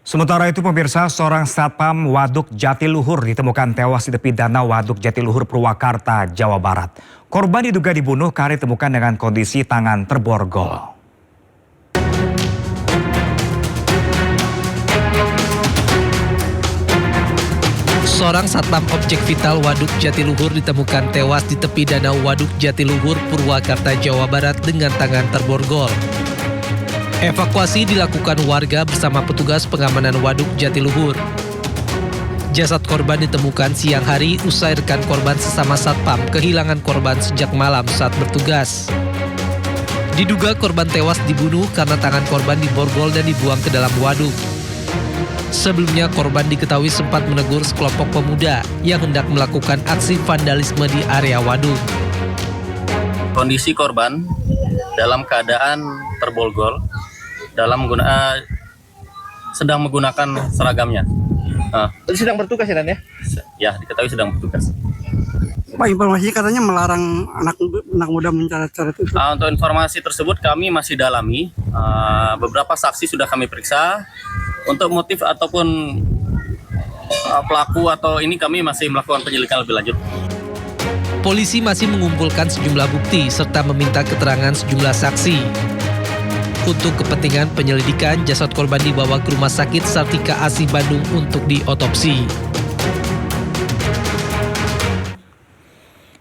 Sementara itu pemirsa, seorang satpam Waduk Jatiluhur ditemukan tewas di tepi danau Waduk Jatiluhur, Purwakarta, Jawa Barat. Korban diduga dibunuh karena ditemukan dengan kondisi tangan terborgol. Seorang satpam objek vital Waduk Jatiluhur ditemukan tewas di tepi danau Waduk Jatiluhur, Purwakarta, Jawa Barat dengan tangan terborgol. Evakuasi dilakukan warga bersama petugas pengamanan Waduk Jatiluhur. Jasad korban ditemukan siang hari usai rekan korban sesama satpam kehilangan korban sejak malam saat bertugas. Diduga korban tewas dibunuh karena tangan korban diborgol dan dibuang ke dalam waduk. Sebelumnya korban diketahui sempat menegur sekelompok pemuda yang hendak melakukan aksi vandalisme di area waduk. Kondisi korban dalam keadaan terborgol, sedang menggunakan seragamnya. Sedang bertugas ya, Dan ya? Ya, diketahui sedang bertugas. Pak, informasinya katanya melarang anak muda mencarat-carat itu. Untuk informasi tersebut kami masih dalami. Beberapa saksi sudah kami periksa. Untuk motif ataupun pelaku atau ini kami masih melakukan penyelidikan lebih lanjut. Polisi masih mengumpulkan sejumlah bukti serta meminta keterangan sejumlah saksi. Untuk kepentingan penyelidikan, jasad korban dibawa ke Rumah Sakit Sartika Asih Bandung untuk diotopsi.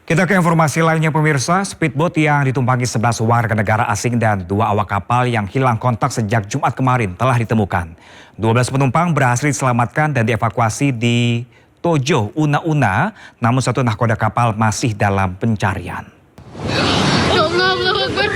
Kita ke informasi lainnya pemirsa, speedboat yang ditumpangi 11 warga negara asing dan 2 awak kapal yang hilang kontak sejak Jumat kemarin telah ditemukan. 12 penumpang berhasil diselamatkan dan dievakuasi di Tojo Una-Una, namun 1 nahkoda kapal masih dalam pencarian. Ya Allah, Allahu Akbar.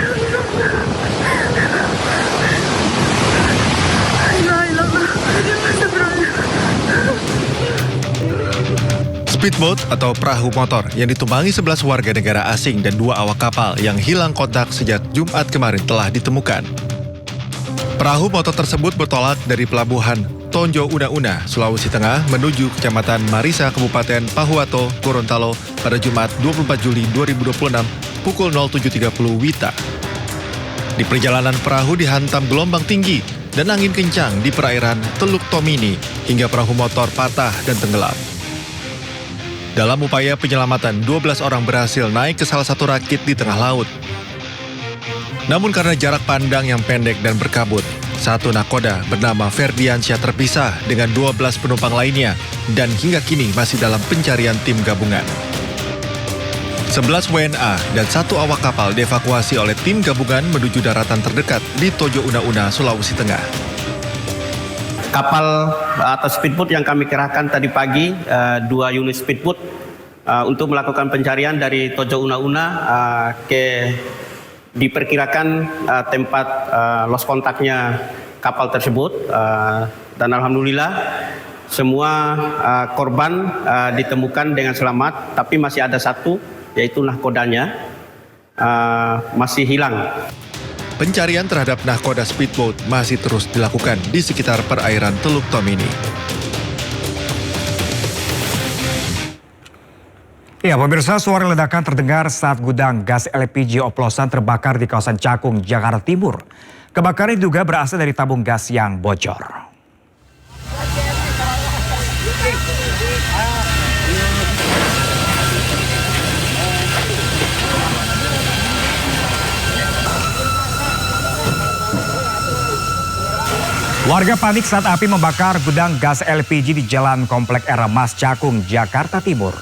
Speedboat atau perahu motor yang ditumpangi 11 warga negara asing dan 2 awak kapal yang hilang kontak sejak Jumat kemarin telah ditemukan. Perahu motor tersebut bertolak dari pelabuhan Tojo Una-Una, Sulawesi Tengah menuju Kecamatan Marisa, Kabupaten Pahuato, Gorontalo pada Jumat 24 Juli 2026 pukul 07.30 WITA. Di perjalanan perahu dihantam gelombang tinggi dan angin kencang di perairan Teluk Tomini hingga perahu motor patah dan tenggelam. Dalam upaya penyelamatan, 12 orang berhasil naik ke salah satu rakit di tengah laut. Namun karena jarak pandang yang pendek dan berkabut, 1 nahkoda bernama Ferdiansyah terpisah dengan 12 penumpang lainnya dan hingga kini masih dalam pencarian tim gabungan. 11 WNA dan 1 awak kapal dievakuasi oleh tim gabungan menuju daratan terdekat di Tojo Una-Una, Sulawesi Tengah. Kapal atau speedboat yang kami kerahkan tadi pagi, 2 unit speedboat untuk melakukan pencarian dari Tojo Una-Una ke diperkirakan tempat lost kontaknya kapal tersebut, dan alhamdulillah semua korban ditemukan dengan selamat, tapi masih ada 1 yaitu nahkodanya masih hilang. Pencarian terhadap nahkoda speedboat masih terus dilakukan di sekitar perairan Teluk Tomini. Ya pemirsa, suara ledakan terdengar saat gudang gas LPG oplosan terbakar di kawasan Cakung, Jakarta Timur. Kebakaran diduga berasal dari tabung gas yang bocor. Warga panik saat api membakar gudang gas LPG di Jalan Komplek Era Mas Cakung, Jakarta Timur.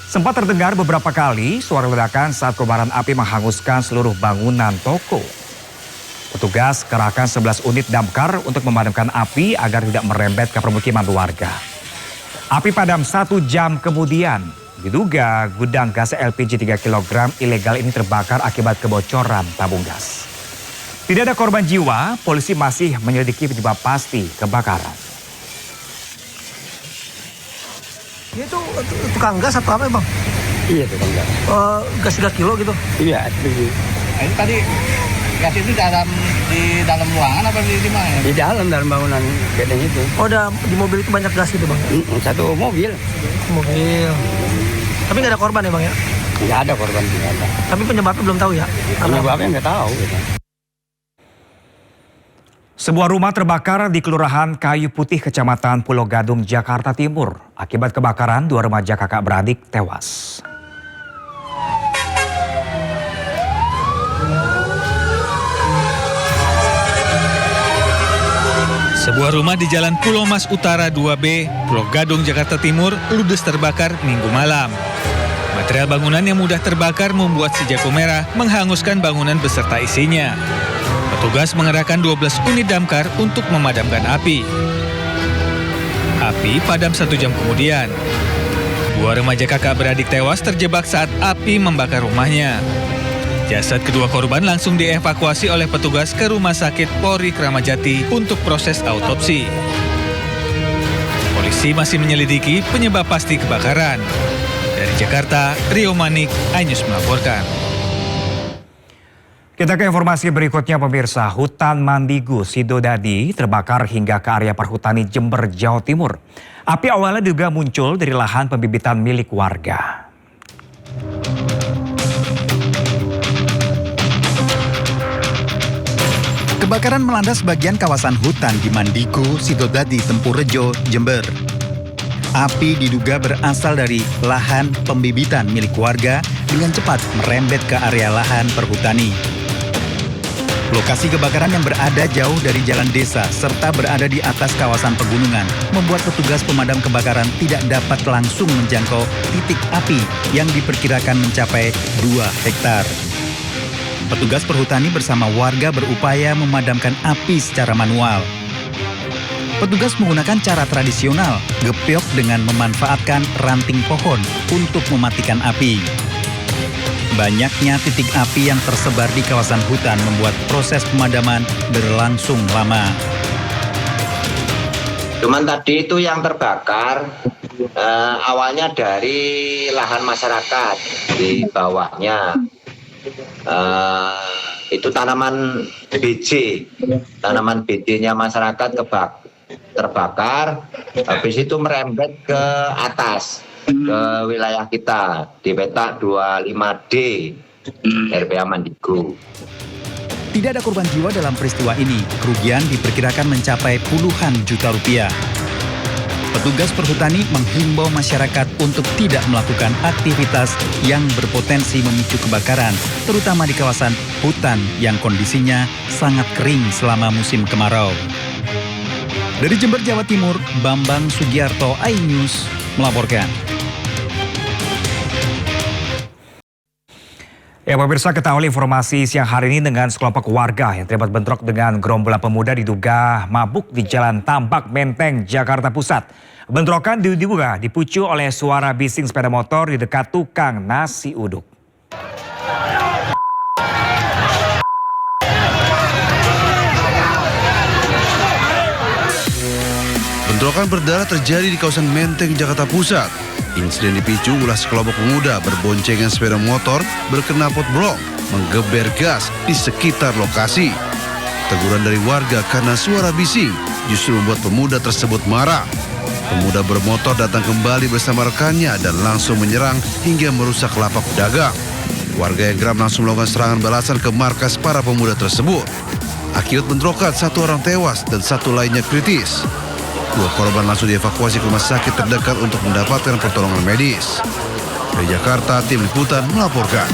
Sempat terdengar beberapa kali suara ledakan saat kobaran api menghanguskan seluruh bangunan toko. Petugas kerahkan 11 unit damkar untuk memadamkan api agar tidak merembet ke permukiman warga. Api padam 1 jam kemudian. Diduga gudang gas LPG 3 kg ilegal ini terbakar akibat kebocoran tabung gas. Tidak ada korban jiwa, polisi masih menyelidiki penyebab pasti kebakaran. Itu tukang gas atau apa, Bang? Iya, tukang gas. Gas 3 kilo gitu? Iya, itu. Ini tadi gas itu di dalam ruangan apa di mana? Di dalam bangunan gedung itu. Oh, di mobil itu banyak gas gitu, Bang? 1 mobil. Mobil. Tapi nggak ada korban ya, Bang ya? Nggak ada korban, tidak ada. Tapi penyebabnya belum tahu ya? Penyebabnya nggak tahu. Gitu. Sebuah rumah terbakar di Kelurahan Kayu Putih, Kecamatan Pulau Gadung, Jakarta Timur. Akibat kebakaran, 2 remaja kakak beradik tewas. Sebuah rumah di Jalan Pulau Mas Utara 2B, Pulau Gadung, Jakarta Timur, ludes terbakar Minggu malam. Material bangunan yang mudah terbakar membuat si jago merah menghanguskan bangunan beserta isinya. Petugas mengerahkan 12 unit damkar untuk memadamkan api. Api padam 1 jam kemudian. 2 remaja kakak beradik tewas terjebak saat api membakar rumahnya. Jasad kedua korban langsung dievakuasi oleh petugas ke Rumah Sakit Polri Kramat Jati untuk proses autopsi. Polisi masih menyelidiki penyebab pasti kebakaran. Dari Jakarta, Rio Manik, iNews melaporkan. Kita ke informasi berikutnya pemirsa. Hutan Mandigu, Sidodadi terbakar hingga ke area perhutani Jember, Jawa Timur. Api awalnya juga muncul dari lahan pembibitan milik warga. Kebakaran melanda sebagian kawasan hutan di Mandigu, Sidodadi, Tempurrejo, Jember. Api diduga berasal dari lahan pembibitan milik warga dengan cepat merembet ke area lahan perhutani. Lokasi kebakaran yang berada jauh dari jalan desa serta berada di atas kawasan pegunungan membuat petugas pemadam kebakaran tidak dapat langsung menjangkau titik api yang diperkirakan mencapai 2 hektar. Petugas perhutani bersama warga berupaya memadamkan api secara manual. Petugas menggunakan cara tradisional, gepiok dengan memanfaatkan ranting pohon untuk mematikan api. Banyaknya titik api yang tersebar di kawasan hutan membuat proses pemadaman berlangsung lama. Cuman tadi itu yang terbakar awalnya dari lahan masyarakat di bawahnya. Itu tanaman BJ-nya masyarakat terbakar, habis itu merembet ke atas, ke wilayah kita di petak 25D RPA Mandigu. Tidak ada korban jiwa dalam peristiwa ini. Kerugian diperkirakan mencapai puluhan juta rupiah. Petugas perhutani menghimbau masyarakat untuk tidak melakukan aktivitas yang berpotensi memicu kebakaran, terutama di kawasan hutan yang kondisinya sangat kering selama musim kemarau. Dari Jember, Jawa Timur, Bambang Sugiarto, iNews melaporkan. Ya pemirsa, ketahui informasi siang hari ini dengan sekelompok warga yang terlibat bentrok dengan gerombolan pemuda diduga mabuk di Jalan Tambak Menteng, Jakarta Pusat. Bentrokan diduga dipicu oleh suara bising sepeda motor di dekat tukang nasi uduk. Bentrokan berdarah terjadi di kawasan Menteng, Jakarta Pusat. Insiden dipicu ulah sekelompok pemuda berboncengan sepeda motor berknalpot brong menggeber gas di sekitar lokasi. Teguran dari warga karena suara bising justru membuat pemuda tersebut marah. Pemuda bermotor datang kembali bersama rekannya dan langsung menyerang hingga merusak lapak pedagang. Warga yang geram langsung melakukan serangan balasan ke markas para pemuda tersebut. Akibat bentrokan, 1 orang tewas dan 1 lainnya kritis. 2 korban langsung dievakuasi ke rumah sakit terdekat untuk mendapatkan pertolongan medis. Dari Jakarta, tim liputan melaporkan.